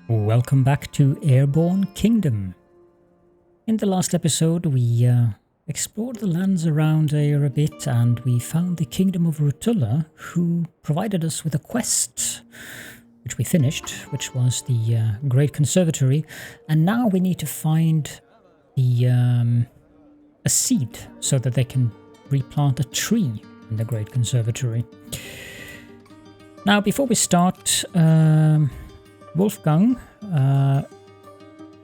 Welcome back to Airborne Kingdom. In the last episode we explored the lands around here a bit and we found the Kingdom of Rutulla, who provided us with a quest, which we finished, which was the Great Conservatory, and now we need to find the a seed so that they can replant a tree in the Great Conservatory. Now before we start, Wolfgang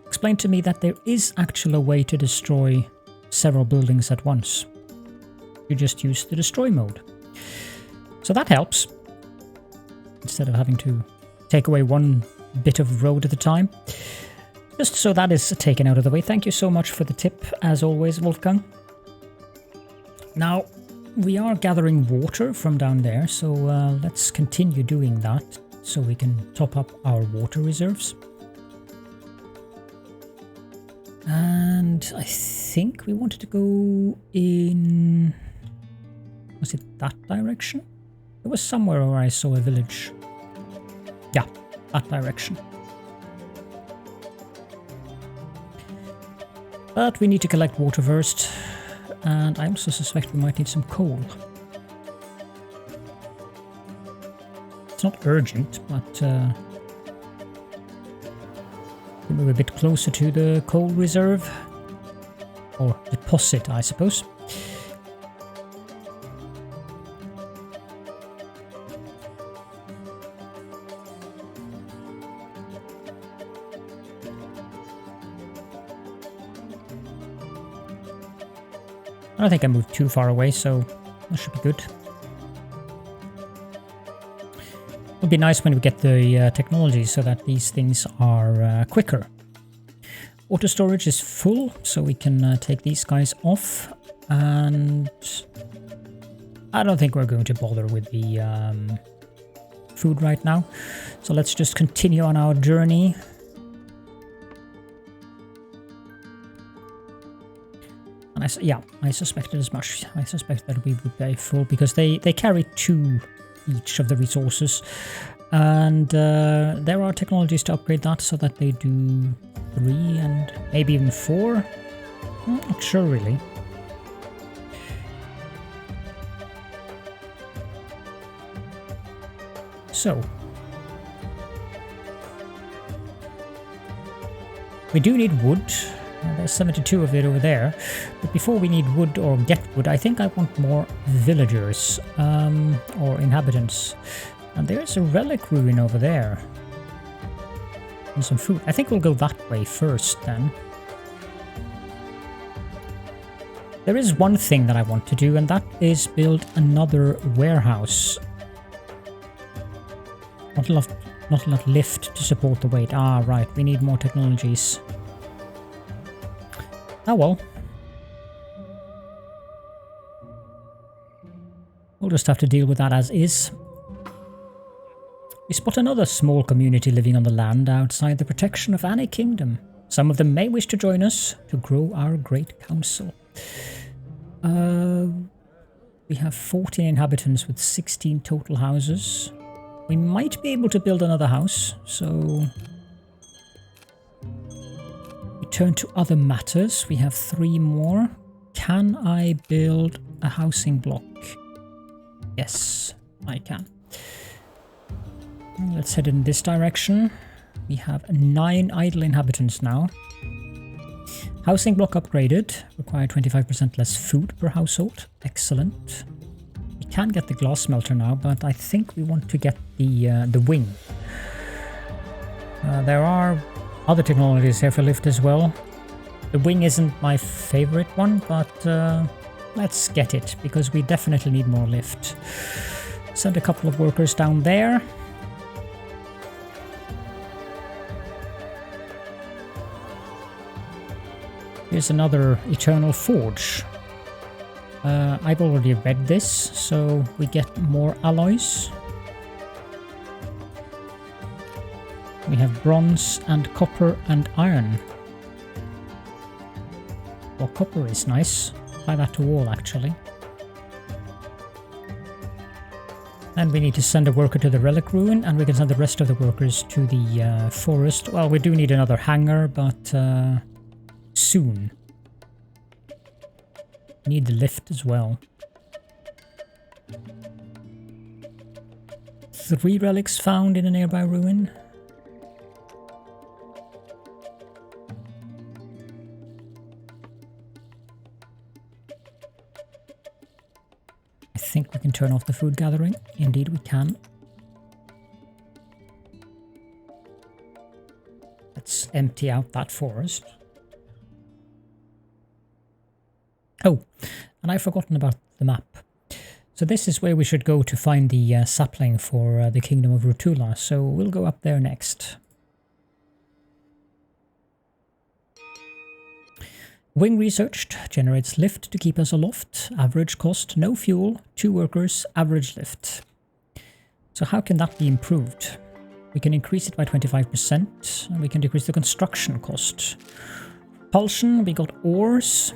explained to me that there is actually a way to destroy several buildings at once. You just use the destroy mode. So that helps, instead of having to take away one bit of road at a time. Just so that is taken out of the way. Thank you so much for the tip, as always, Wolfgang. Now, we are gathering water from down there, so let's continue doing that, so we can top up our water reserves. And I think we wanted to go in... was it that direction? There was somewhere where I saw a village. Yeah, that direction. But we need to collect water first, and I also suspect we might need some coal. It's not urgent, but we'll move a bit closer to the coal reserve, or deposit, I suppose. I don't think I moved too far away, so that should be good. It'll be nice when we get the technology so that these things are quicker. Auto storage is full, so we can take these guys off, and I don't think we're going to bother with the food right now. So let's just continue on our journey. And I suspected as much. I suspect that we would be full because they carry 2 each of the resources, and there are technologies to upgrade that so that they do 3 and maybe even 4. I'm not sure really. So we do need wood. There's 72 of it over there, but before we need wood or get wood, I think I want more villagers or inhabitants. And there's a relic ruin over there and some food. I think we'll go that way first then. There is one thing that I want to do, and that is build another warehouse. Not enough lift to support the weight. Ah, right, we need more technologies. Oh well. We'll just have to deal with that as is. We spot another small community living on the land outside the protection of any kingdom. Some of them may wish to join us to grow our great council. We have 14 inhabitants with 16 total houses. We might be able to build another house, so... turn to other matters. We have 3 more. Can I build a housing block? Yes, I can. Let's head in this direction. We have 9 idle inhabitants now. Housing block upgraded. Require 25% less food per household. Excellent. We can get the glass smelter now, but I think we want to get the wing. There are other technologies here for lift as well. The wing isn't my favorite one, but let's get it, because we definitely need more lift. Send a couple of workers down there. Here's another Eternal Forge. I've already read this, so we get more alloys. We have bronze and copper and iron. Well, copper is nice. Apply that to all, actually. And we need to send a worker to the relic ruin, and we can send the rest of the workers to the forest. Well, we do need another hangar, but soon. We need the lift as well. 3 relics found in a nearby ruin. I think we can turn off the food gathering. Indeed we can. Let's empty out that forest. Oh, and I've forgotten about the map. So this is where we should go to find the sapling for the Kingdom of Rutula, so we'll go up there next. Wing researched, generates lift to keep us aloft, average cost, no fuel, 2 workers, average lift. So how can that be improved? We can increase it by 25%, and we can decrease the construction cost. Propulsion, we got ores.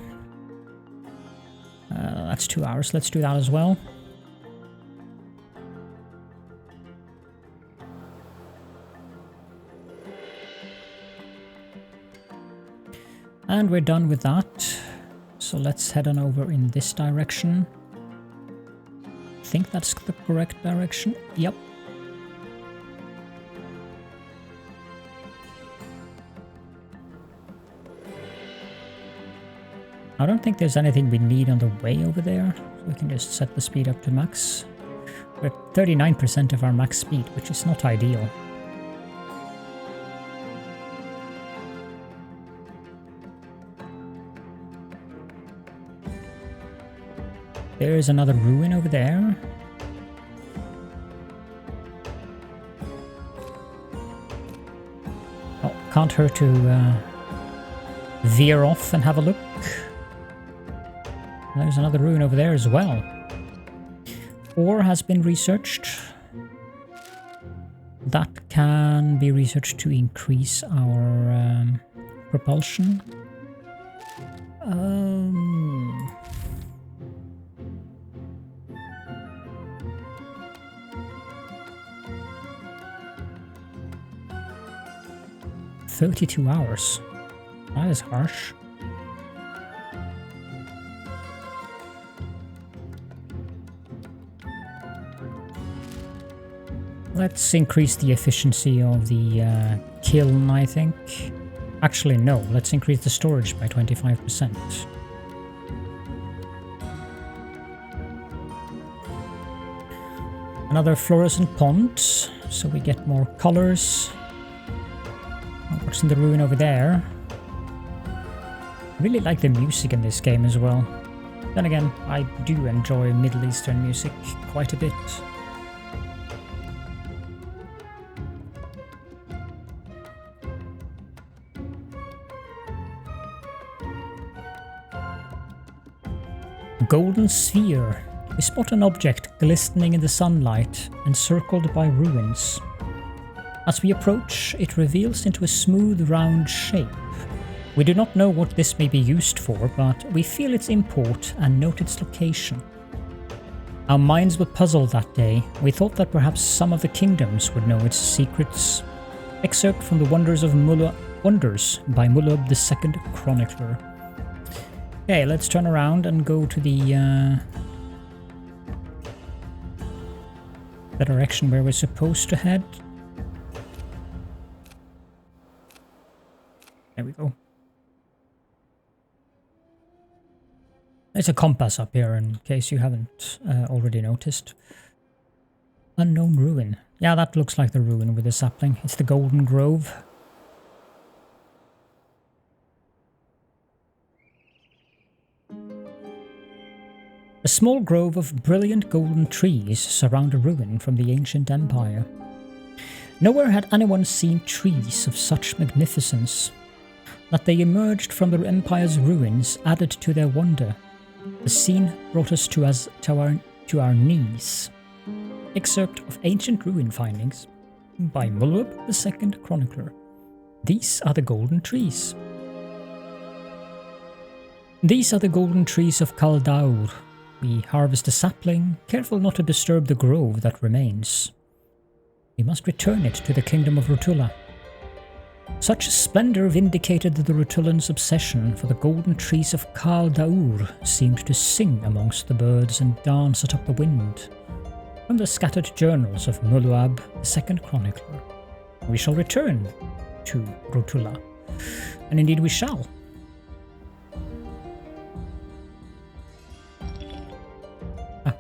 That's 2 hours, let's do that as well. And we're done with that. So let's head on over in this direction. I think that's the correct direction. Yep. I don't think there's anything we need on the way over there. So we can just set the speed up to max. We're at 39% of our max speed, which is not ideal. There is another ruin over there. Oh, can't hurt to veer off and have a look. There's another ruin over there as well. Ore has been researched. That can be researched to increase our propulsion. 32 hours. That is harsh. Let's increase the efficiency of the kiln, I think. Actually, no. Let's increase the storage by 25%. Another fluorescent pond, so we get more colors. What's in the ruin over there? I really like the music in this game as well. Then again, I do enjoy Middle Eastern music quite a bit. Golden sphere. We spot an object glistening in the sunlight, encircled by ruins. As we approach, it reveals into a smooth, round shape. We do not know what this may be used for, but we feel its import and note its location. Our minds were puzzled that day. We thought that perhaps some of the kingdoms would know its secrets. Excerpt from the Wonders by Mulub II Chronicler. Okay, let's turn around and go to the direction where we're supposed to head. There we go. There's a compass up here in case you haven't already noticed. Unknown ruin. Yeah, that looks like the ruin with the sapling. It's the Golden Grove. A small grove of brilliant golden trees surround a ruin from the ancient empire. Nowhere had anyone seen trees of such magnificence. That they emerged from the empire's ruins added to their wonder. The scene brought us to our knees. Excerpt of Ancient Ruin Findings by Mulub II Chronicler. These are the golden trees. These are the golden trees of Caledorn. We harvest a sapling, careful not to disturb the grove that remains. We must return it to the kingdom of Rutula. Such splendor vindicated the Rutulans' obsession, for the golden trees of Caledorn seemed to sing amongst the birds and dance atop the wind. From the scattered journals of Muluab, the second chronicler, we shall return to Rutula. And indeed we shall.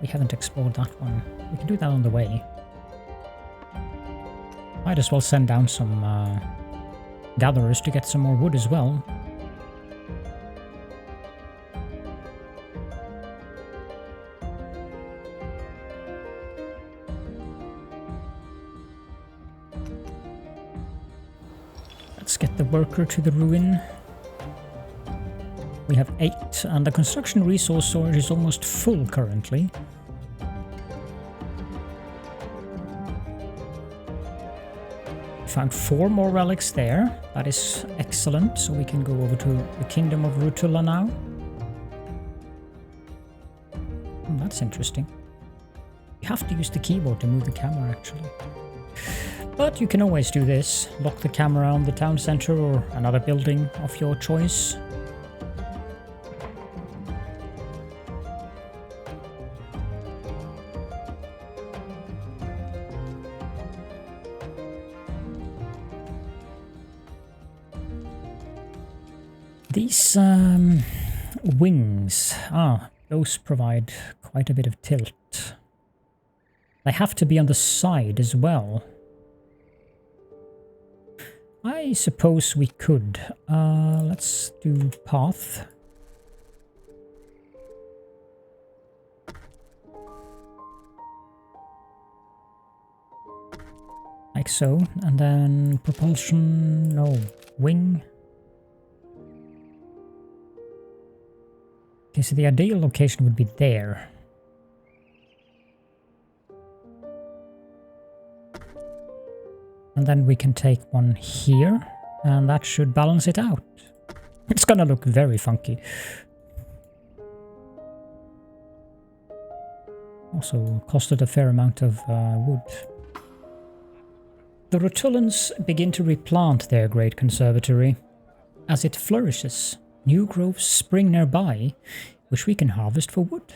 We haven't explored that one. We can do that on the way. Might as well send down some gatherers to get some more wood as well. Let's get the worker to the ruin. We have 8, and the construction resource storage is almost full currently. Found 4 more relics there. That is excellent. So we can go over to the Kingdom of Rutula now. That's interesting. You have to use the keyboard to move the camera actually. But you can always do this. Lock the camera on the town center or another building of your choice. These wings, those provide quite a bit of tilt. They have to be on the side as well. I suppose we could. Let's do path. Like so, and then propulsion, no, wing. Okay, so the ideal location would be there. And then we can take one here, and that should balance it out. It's gonna look very funky. Also costed a fair amount of wood. The Rutulans begin to replant their great conservatory. As it flourishes, new groves spring nearby, which we can harvest for wood.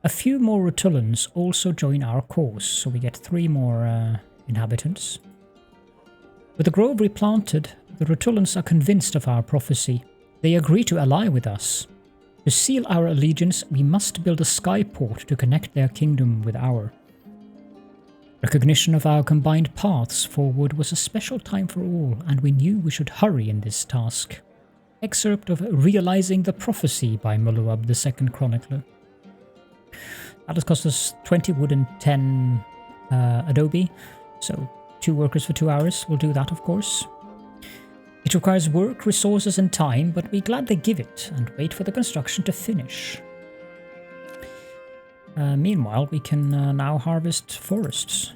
A few more Rutulans also join our cause, so we get 3 more inhabitants. With the grove replanted, the Rutulans are convinced of our prophecy. They agree to ally with us. To seal our allegiance, we must build a skyport to connect their kingdom with our. Recognition of our combined paths forward was a special time for all, and we knew we should hurry in this task. Excerpt of Realizing the Prophecy by Muluab, the second chronicler. That has cost us 20 wood and 10 adobe, so 2 workers for 2 hours. We'll do that, of course. It requires work, resources and time, but we gladly give it and wait for the construction to finish. Meanwhile, we can now harvest forests.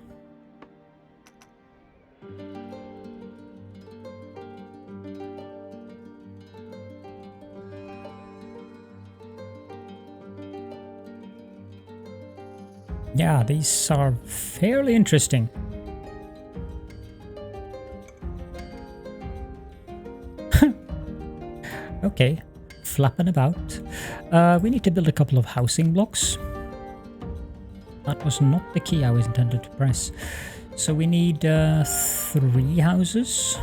Yeah, these are fairly interesting. Okay, flapping about. We need to build a couple of housing blocks. That was not the key I was intended to press. So we need 3 houses.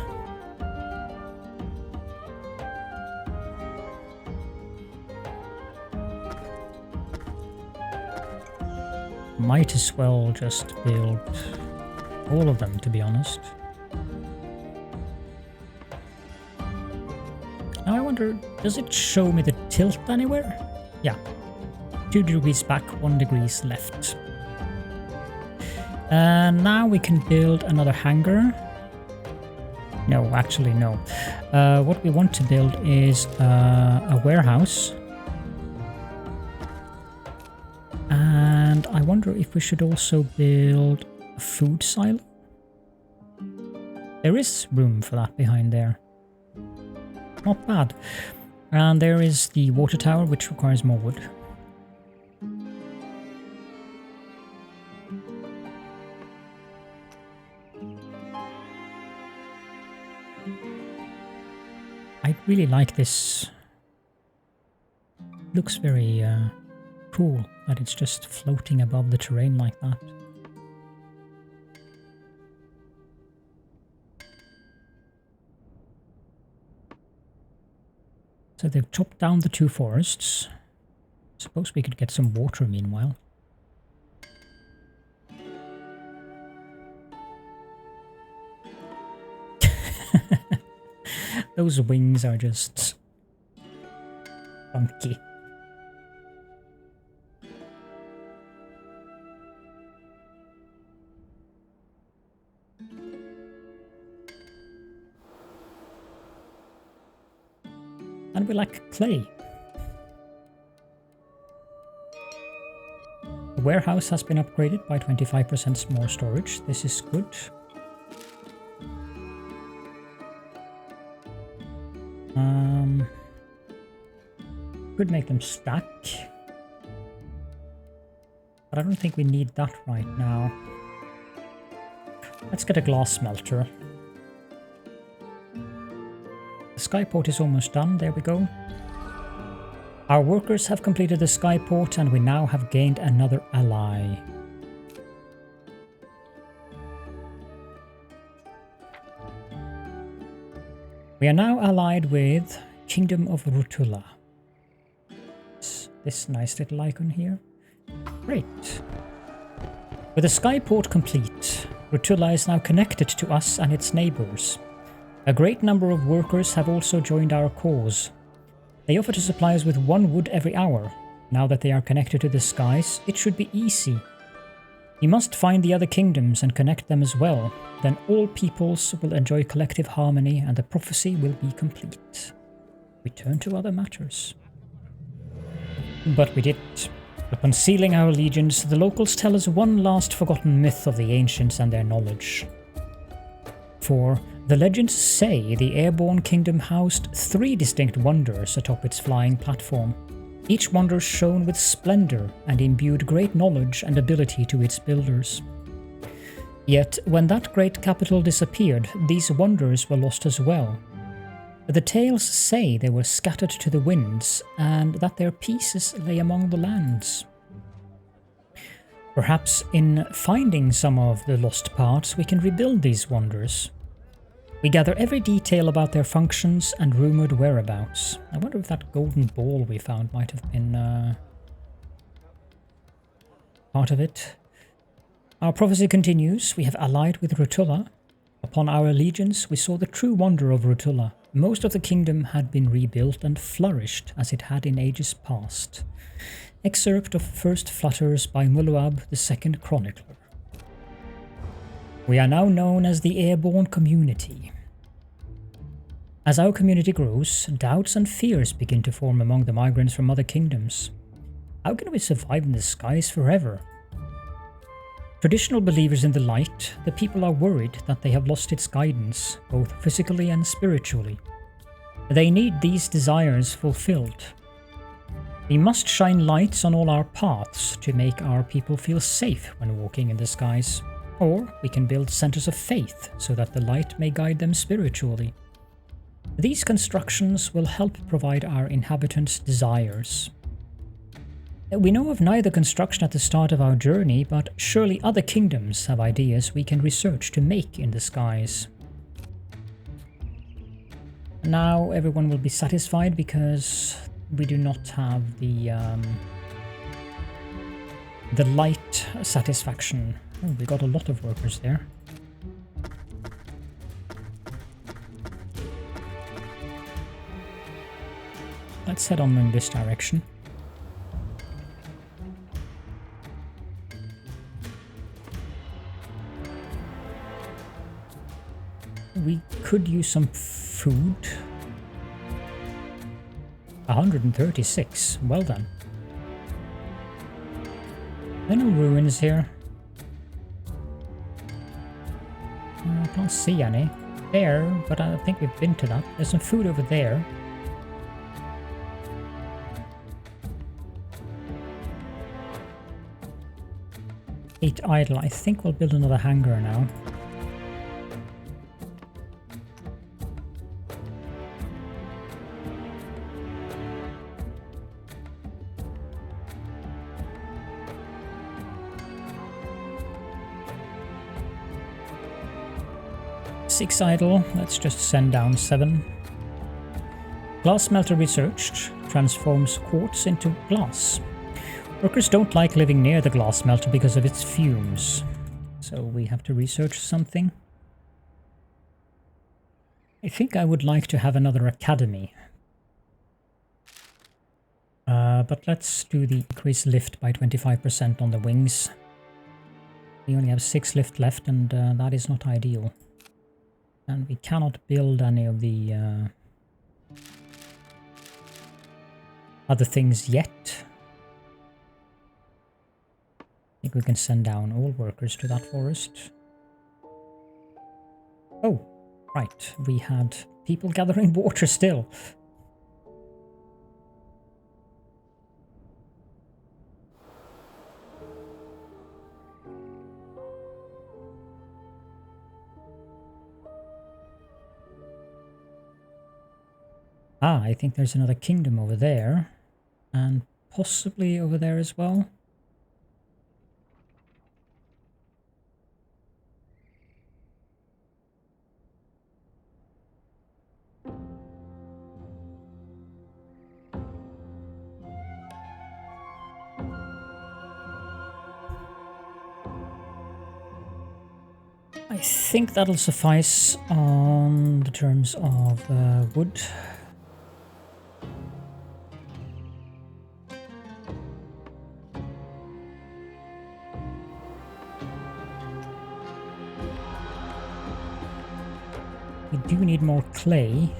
Might as well just build all of them, to be honest. Now I wonder, does it show me the tilt anywhere? Yeah. 2 degrees back, 1 degrees left. And now we can build another hangar. No, actually no. What we want to build is a warehouse. And I wonder if we should also build a food silo. There is room for that behind there. Not bad. And there is the water tower, which requires more wood. I really like this. Looks very cool that it's just floating above the terrain like that. So they've chopped down the 2 forests. Suppose we could get some water meanwhile. Those wings are just funky. And we lack clay. The warehouse has been upgraded by 25% more storage. This is good. Could make them stack. But I don't think we need that right now. Let's get a glass smelter. The skyport is almost done. There we go. Our workers have completed the skyport and we now have gained another ally. We are now allied with Kingdom of Rutula. This nice little icon here. Great. With the skyport complete, Rutula is now connected to us and its neighbors. A great number of workers have also joined our cause. They offer to supply us with 1 wood every hour. Now that they are connected to the skies, it should be easy. We must find the other kingdoms and connect them as well. Then all peoples will enjoy collective harmony and the prophecy will be complete. We turn to other matters. But we didn't. Upon sealing our allegiance, the locals tell us one last forgotten myth of the ancients and their knowledge. For the legends say the Airborne Kingdom housed 3 distinct wonders atop its flying platform. Each wonder shone with splendor and imbued great knowledge and ability to its builders. Yet, when that great capital disappeared, these wonders were lost as well. The tales say they were scattered to the winds, and that their pieces lay among the lands. Perhaps in finding some of the lost parts, we can rebuild these wonders. We gather every detail about their functions and rumoured whereabouts. I wonder if that golden ball we found might have been part of it. Our prophecy continues. We have allied with Rutula. Upon our allegiance, we saw the true wonder of Rutula. Most of the kingdom had been rebuilt and flourished as it had in ages past. Excerpt of First Flutters by Muluab, the Second Chronicler. We are now known as the Airborne Community. As our community grows, doubts and fears begin to form among the migrants from other kingdoms. How can we survive in the skies forever? Traditional believers in the light, the people are worried that they have lost its guidance, both physically and spiritually. They need these desires fulfilled. We must shine lights on all our paths to make our people feel safe when walking in the skies. Or we can build centers of faith so that the light may guide them spiritually. These constructions will help provide our inhabitants' desires. We know of neither construction at the start of our journey, but surely other kingdoms have ideas we can research to make in the skies. Now everyone will be satisfied because we do not have the light satisfaction. Oh, we got a lot of workers there. Let's head on in this direction. We could use some food. 136. Well done. There are no ruins here. I can't see any. There, but I think we've been to that. There's some food over there. Eight idle. I think we'll build another hangar now. 6 idle. Let's just send down 7. Glass smelter researched. Transforms quartz into glass. Workers don't like living near the glass smelter because of its fumes. So we have to research something. I think I would like to have another academy. But let's do the increase lift by 25% on the wings. We only have 6 lift left, and that is not ideal. And we cannot build any of the other things yet. I think we can send down all workers to that forest. Oh, right. We had people gathering water still. Ah, I think there's another kingdom over there. And possibly over there as well. I think that'll suffice on the terms of wood. We do need more clay.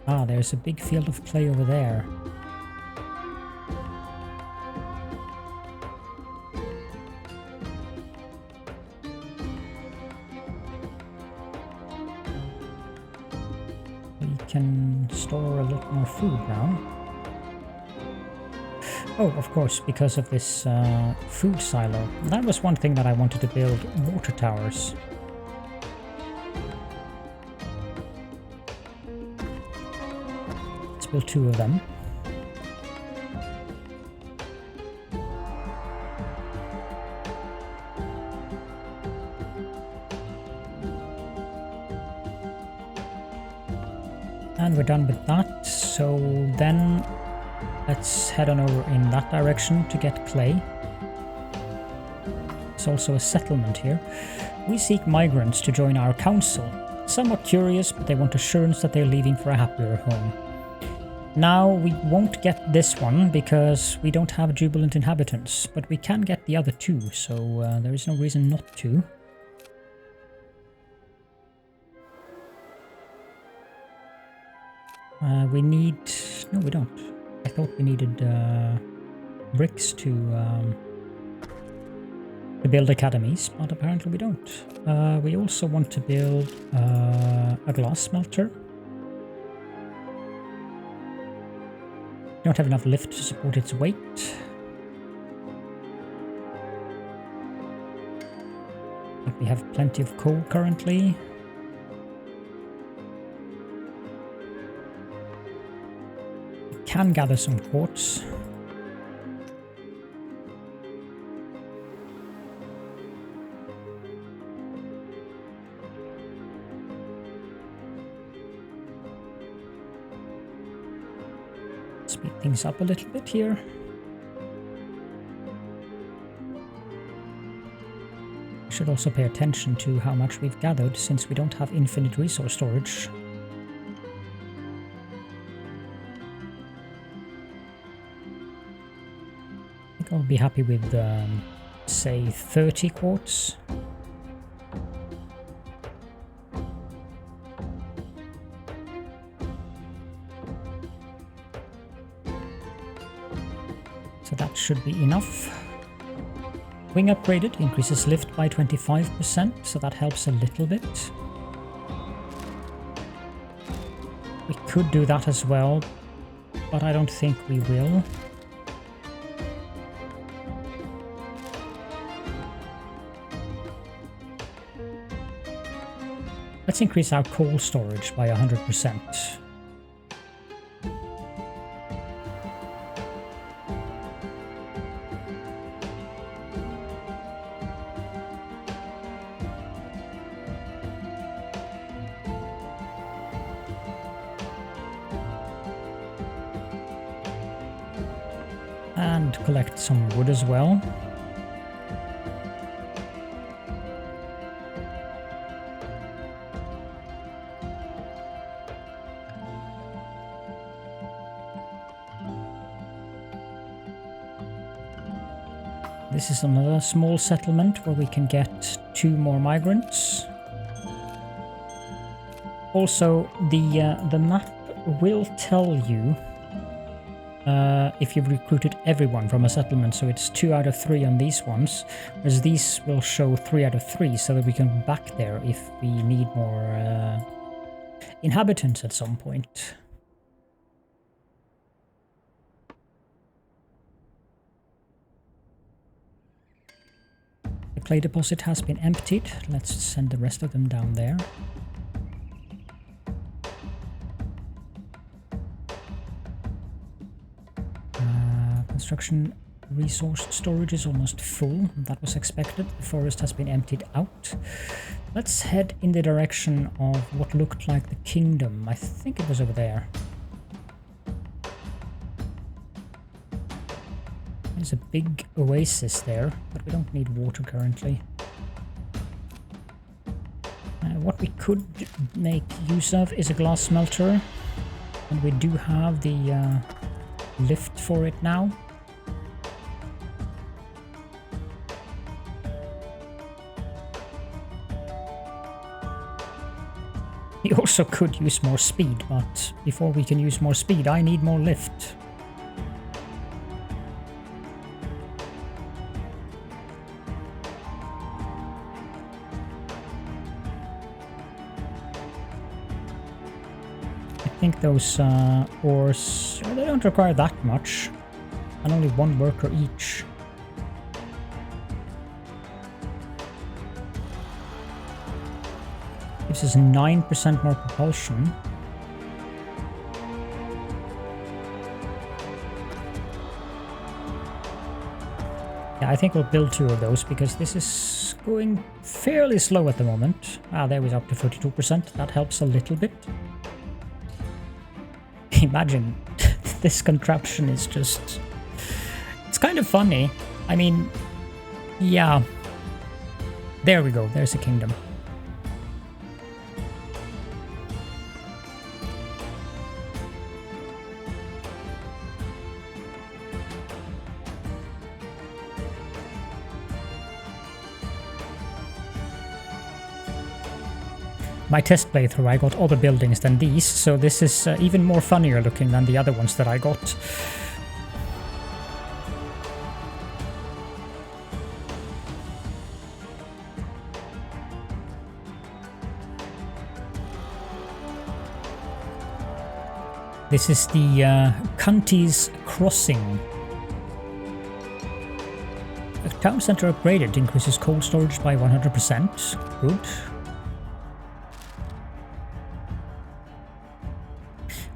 Ah, there's a big field of clay over there. We can store a lot more food now. Oh, of course, because of this food silo. That was one thing that I wanted to build, water towers. Build 2 of them. And we're done with that, so then let's head on over in that direction to get clay. There's also a settlement here. We seek migrants to join our council. Some are curious, but they want assurance that they're leaving for a happier home. Now, we won't get this one because we don't have jubilant inhabitants, but we can get the other 2, so there is no reason not to. We need... no, we don't. I thought we needed bricks to build academies, but apparently we don't. We also want to build a glass smelter. Don't have enough lift to support its weight. I think we have plenty of coal currently. We can gather some quartz. Speed things up a little bit here. We should also pay attention to how much we've gathered, since we don't have infinite resource storage. I think I'll be happy with, say, 30 quartz. So that should be enough. Wing upgraded, increases lift by 25%, so that helps a little bit. We could do that as well, but I don't think we will. Let's increase our coal storage by 100%. And collect some wood as well. This is another small settlement where we can get 2 more migrants. Also, the map will tell you if you've recruited everyone from a settlement, so it's 2 out of 3 on these ones, whereas these will show 3 out of 3, so that we can go back there if we need more inhabitants at some point. The clay deposit has been emptied. Let's send the rest of them down there. Construction resource storage is almost full. That was expected. The forest has been emptied out. Let's head in the direction of what looked like the kingdom. I think it was over there. There's a big oasis there, but we don't need water currently. What we could make use of is a glass smelter, and we do have the lift for it now. We also could use more speed, but before we can use more speed, I need more lift. I think those ores, they don't require that much, and only 1 worker each. Gives us 9% more propulsion. Yeah, I think we'll build 2 of those because this is going fairly slow at the moment. Ah, there was up to 32%. That helps a little bit. Imagine this contraption is just... It's kind of funny. I mean, yeah. There we go. There's a kingdom. My test playthrough, I got other buildings than these, so this is even more funnier looking than the other ones that I got. This is the Cunty's Crossing. The town center upgraded, increases cold storage by 100%. Good.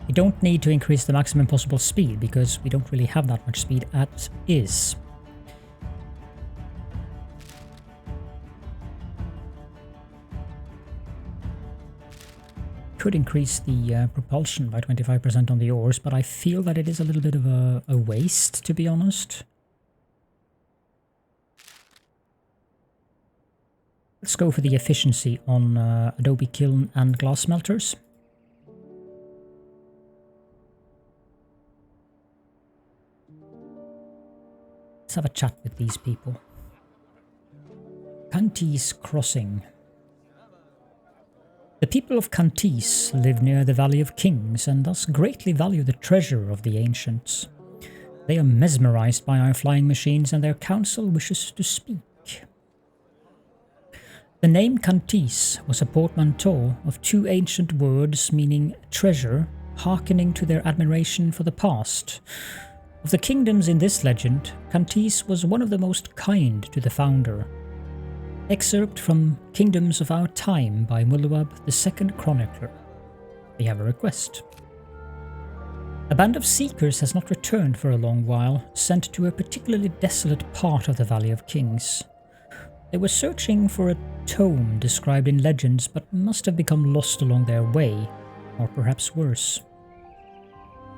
We don't need to increase the maximum possible speed because we don't really have that much speed as is. Could increase the propulsion by 25% on the ores, but I feel that it is a little bit of a waste, to be honest. Let's go for the efficiency on adobe kiln and glass smelters. Let's have a chat with these people. Cunty's Crossing. The people of Cunty's live near the Valley of Kings and thus greatly value the treasure of the ancients. They are mesmerized by our flying machines and their council wishes to speak. The name Cunty's was a portmanteau of 2 ancient words meaning treasure, hearkening to their admiration for the past. Of the kingdoms in this legend, Cunty's was one of the most kind to the founder. Excerpt from Kingdoms of Our Time by Mullawab, the Second Chronicler. They have a request. A band of seekers has not returned for a long while, sent to a particularly desolate part of the Valley of Kings. They were searching for a tome described in legends, but must have become lost along their way, or perhaps worse.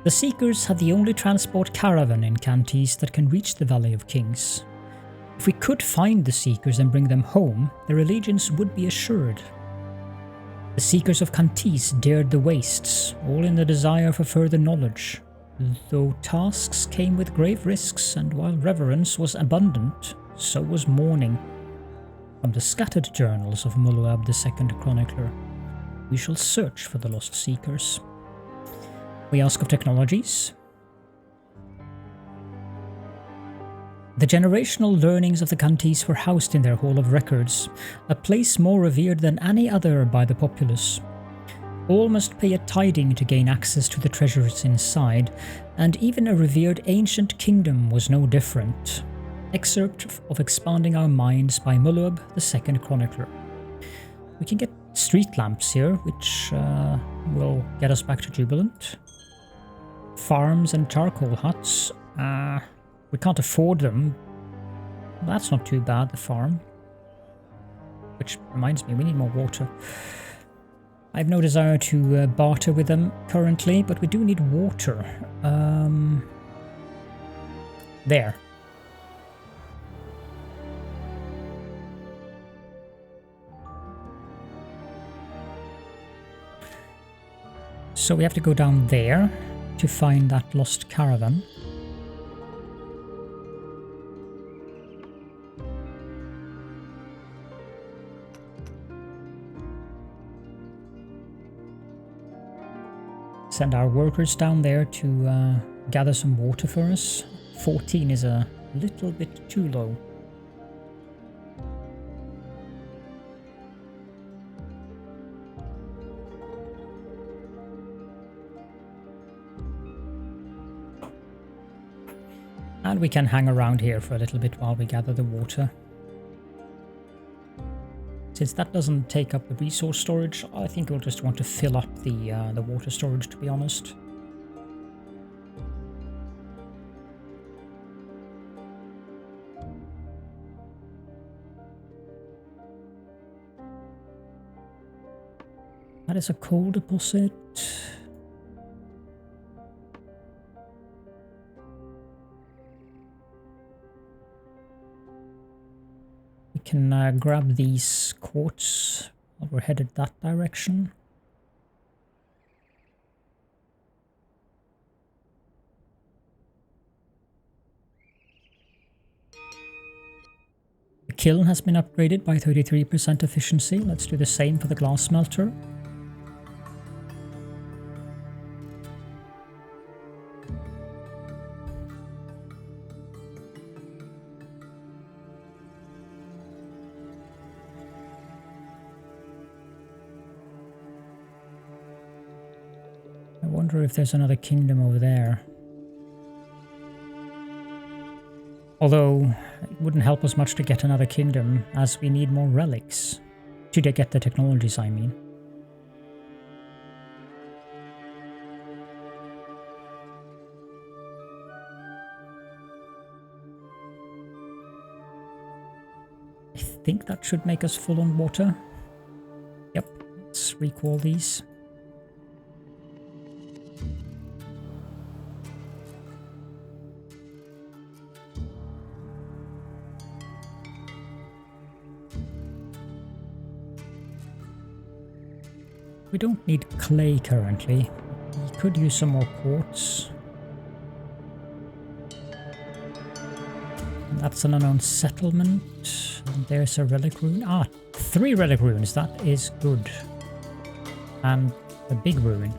The Seekers have the only transport caravan in Cantis that can reach the Valley of Kings. If we could find the Seekers and bring them home, their allegiance would be assured. The Seekers of Cantis dared the wastes, all in the desire for further knowledge, though tasks came with grave risks, and while reverence was abundant, so was mourning. From the scattered journals of Muluab the Second Chronicler, we shall search for the lost Seekers. We ask of technologies. The generational learnings of the Cantis were housed in their Hall of Records, a place more revered than any other by the populace. All must pay a tithing to gain access to the treasures inside, and even a revered ancient kingdom was no different. Excerpt of Expanding Our Minds by Muluab the Second Chronicler. We can get street lamps here, which will get us back to Jubilant. Farms and charcoal huts. We can't afford them. That's not too bad, the farm. Which reminds me, we need more water. I have no desire to barter with them currently, but we do need water. There. So we have to go down there to find that lost caravan. Send our workers down there to gather some water for us. 14 is a little bit too low. And we can hang around here for a little bit while we gather the water. Since that doesn't take up the resource storage, I think we'll just want to fill up the water storage, to be honest. That is a coal deposit. Can grab these quartz while we're headed that direction. The kiln has been upgraded by 33% efficiency. Let's do the same for the glass smelter. I wonder if there's another kingdom over there. Although, it wouldn't help us much to get another kingdom, as we need more relics. To get the technologies, I mean. I think that should make us full on water. Yep, let's recall these. We don't need clay currently. We could use some more quartz. And that's an unknown settlement. And there's a relic rune. 3 relic runes. That is good. And a big rune.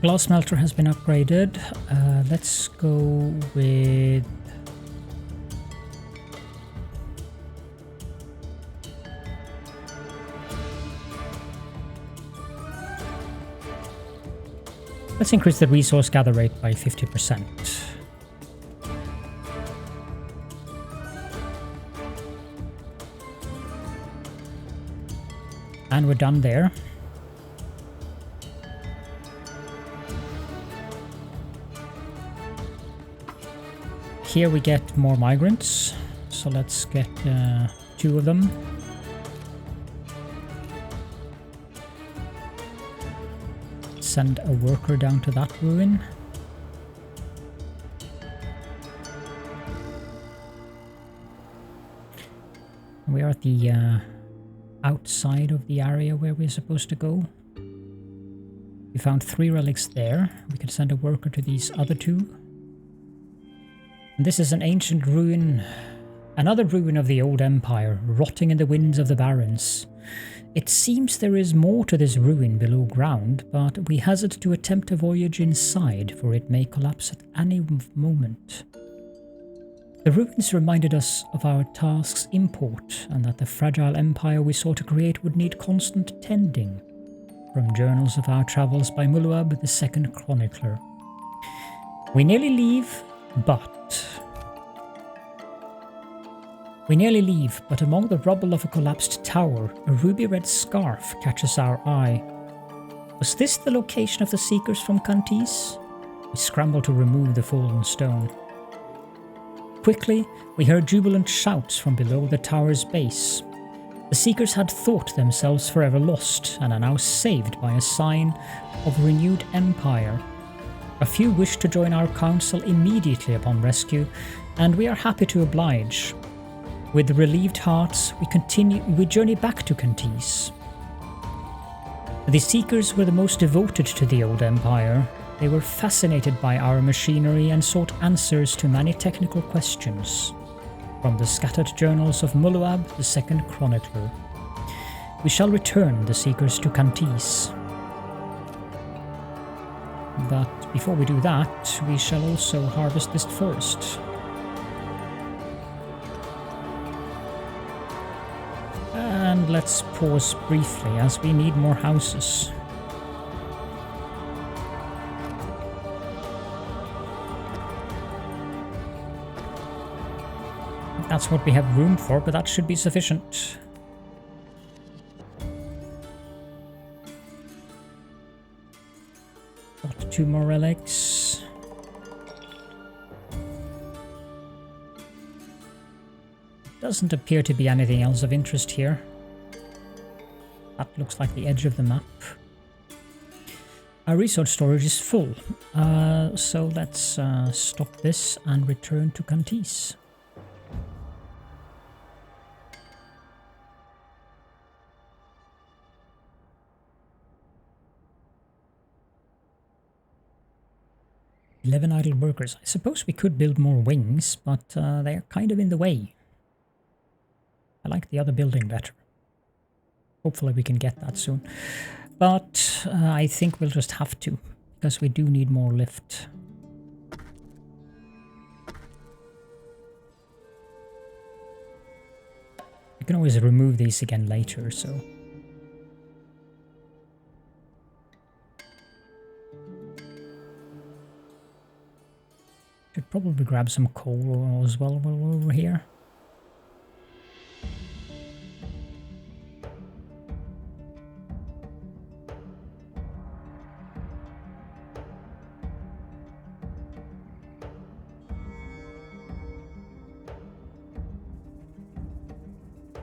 Glass smelter has been upgraded. Let's go with... Let's increase the resource gather rate by 50%. And we're done there. here we get more migrants. So let's get 2 of them. Send a worker down to that ruin. We are at the outside of the area where we're supposed to go. We found 3 relics there. We can send a worker to these other 2. And this is an ancient ruin, another ruin of the old empire, rotting in the winds of the Barrens. It seems there is more to this ruin below ground, but we hazard to attempt a voyage inside, for it may collapse at any moment. The ruins reminded us of our task's import, and that the fragile empire we sought to create would need constant tending. From Journals of Our Travels by Muluab, the second chronicler. We nearly leave, but among the rubble of a collapsed tower, a ruby-red scarf catches our eye. Was this the location of the seekers from Kantis? We scramble to remove the fallen stone. Quickly, we heard jubilant shouts from below the tower's base. The seekers had thought themselves forever lost, and are now saved by a sign of renewed empire. A few wished to join our council immediately upon rescue, and we are happy to oblige. With relieved hearts, we journey back to Kantis. The seekers were the most devoted to the old empire. They were fascinated by our machinery and sought answers to many technical questions. From the scattered journals of Muluab, the second chronicler. We shall return the seekers to Kantis. But before we do that, we shall also harvest this first. And let's pause briefly as we need more houses. That's what we have room for, but that should be sufficient. Got 2 more relics. Doesn't appear to be anything else of interest here. That looks like the edge of the map. Our resource storage is full, so let's stop this and return to Kantis. Idle workers. I suppose we could build more wings, but they're kind of in the way. I like the other building better. Hopefully we can get that soon. But I think we'll just have to, because we do need more lift. We can always remove these again later, so... Should probably grab some coal as well while we're over here.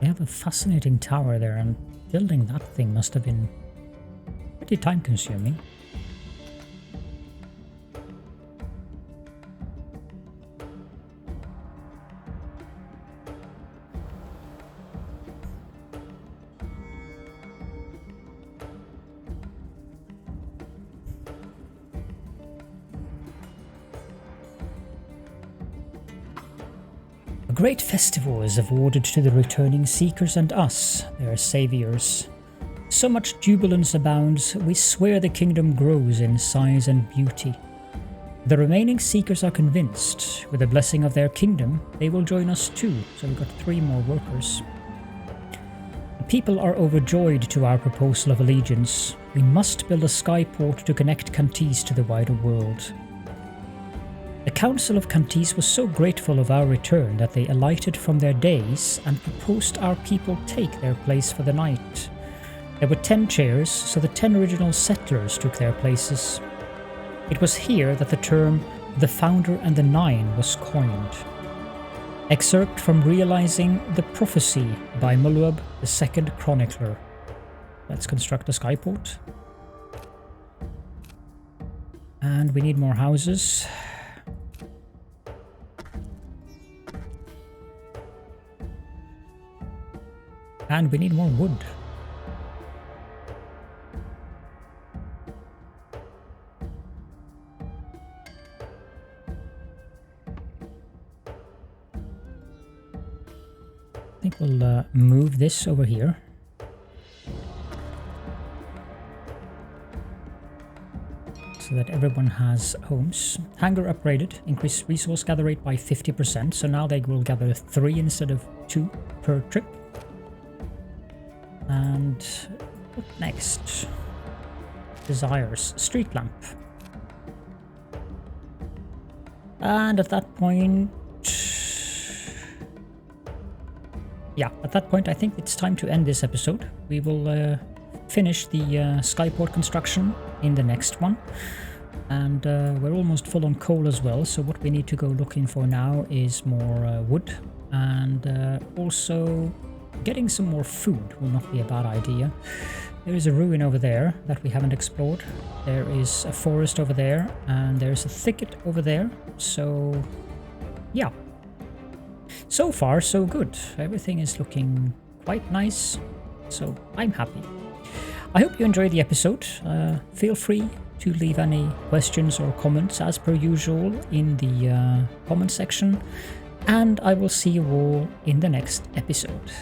We have a fascinating tower there, and building that thing must have been pretty time consuming. A great festival is awarded to the returning seekers and us, their saviors. So much jubilance abounds, we swear the kingdom grows in size and beauty. The remaining seekers are convinced, with the blessing of their kingdom, they will join us too, so we've got 3 more workers. The people are overjoyed to our proposal of allegiance. We must build a skyport to connect Kantis to the wider world. The Council of Kantis was so grateful of our return that they alighted from their dais and proposed our people take their place for the night. There were 10 chairs, so the 10 original settlers took their places. It was here that the term the Founder and the Nine was coined. Excerpt from Realizing the Prophecy by Mulweb, the Second Chronicler. Let's construct a skyport. And we need more houses. And we need more wood. I think we'll move this over here. So that everyone has homes. Hangar upgraded. Increase resource gather rate by 50%. So now they will gather 3 instead of 2 per trip. And what next? Desires. Street lamp. And at that point... Yeah, at that point I think it's time to end this episode. We will finish the skyport construction in the next one. And we're almost full on coal as well, so what we need to go looking for now is more wood. And also getting some more food will not be a bad idea. There is a ruin over there that we haven't explored. There is a forest over there, and there's a thicket over there. So, yeah. So far, so good. Everything is looking quite nice, so I'm happy. I hope you enjoyed the episode. Feel free to leave any questions or comments as per usual in the comment section, and I will see you all in the next episode.